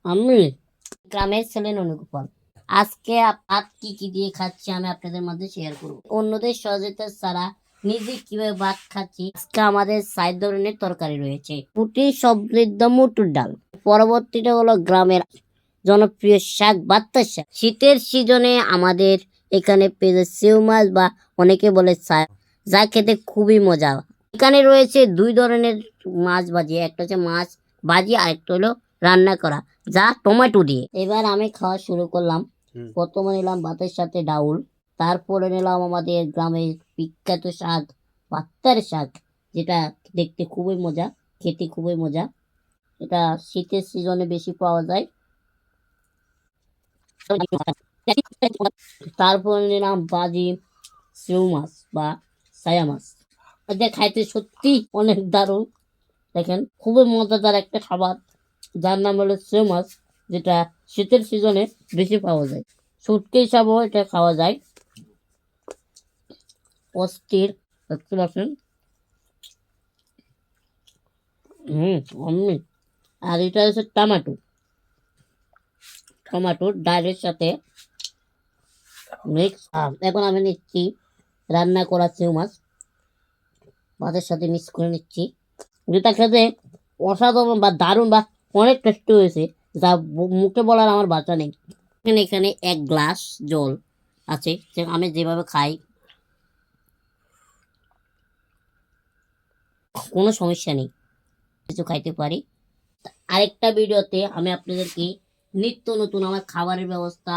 আমি গ্রামের ছেলে অনুগোপাল। আজকে ভাত কি কি দিয়ে খাচ্ছি আমি আপনাদের মধ্যে শেয়ার করব। অন্যদের সহযোগিতা ছাড়া নিজে কিভাবে ভাত খাচ্ছি। আজকে আমাদের 4 ধরনের তরকারি রয়েছে। পুটি সমৃদ্ধ মটর ডাল। পরবর্তীটা হলো গ্রামের জনপ্রিয় শাক বাত্তার শাক। শীতের সিজনে আমাদের এখানে পেঁয়াজ সেউ মাছ বা অনেকে বলে ছায়া, যা খেতে খুবই মজা। এখানে রয়েছে 2 ধরনের মাছ ভাজি, একটা হচ্ছে মাছ ভাজি আর একটা হলো রান্না করা, যা টমেটো দিয়ে। এবার আমি খাওয়া শুরু করলাম। প্রথমে নিলাম ভাতের সাথে ডাউল, তারপরে নিলাম আমাদের গ্রামের বিখ্যাত শাক পাত্তার শাক, যেটা দেখতে খুবই মজা, খেতে খুবই মজা। এটা শীতের সিজনে বেশি পাওয়া যায়। তারপর নিলাম বাজি সেউ মাছ বা সায়া মাছ। এটা খাইতে সত্যি অনেক দারুণ। দেখেন খুবই মজাদার একটা খাবার, যার নাম হলো সেউ মাছ, যেটা শীতের সিজনে বেশি পাওয়া যায়। শুটকি হিসাবেও এটা খাওয়া যায়। অস্থির, দেখতে পাচ্ছেন। অমনি। আর এটা হচ্ছে টমেটো, টমেটো ডালের সাথে মিক্স। এখন আমি নিচ্ছি রান্না করা সেউ মাছ, ভাতের সাথে মিক্স করে নিচ্ছি। যেটা খেতে অসাধারণ বা দারুণ বা অনেক টেস্টি হয়েছে, যা মুখে বলার আমার ভাষা নেই। এখানে 1 গ্লাস জল আছে, আমি যেভাবে খাই কোনো সমস্যা নেই, কিছু খাইতে পারি। আরেকটা ভিডিওতে আমি আপনাদেরকে নিত্য নতুন আমার খাবারের ব্যবস্থা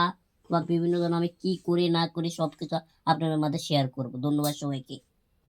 বা বিভিন্ন ধরনের আমি কি করে না করে সবকিছু আপনাদের মধ্যে শেয়ার করব। ধন্যবাদ সবাইকে।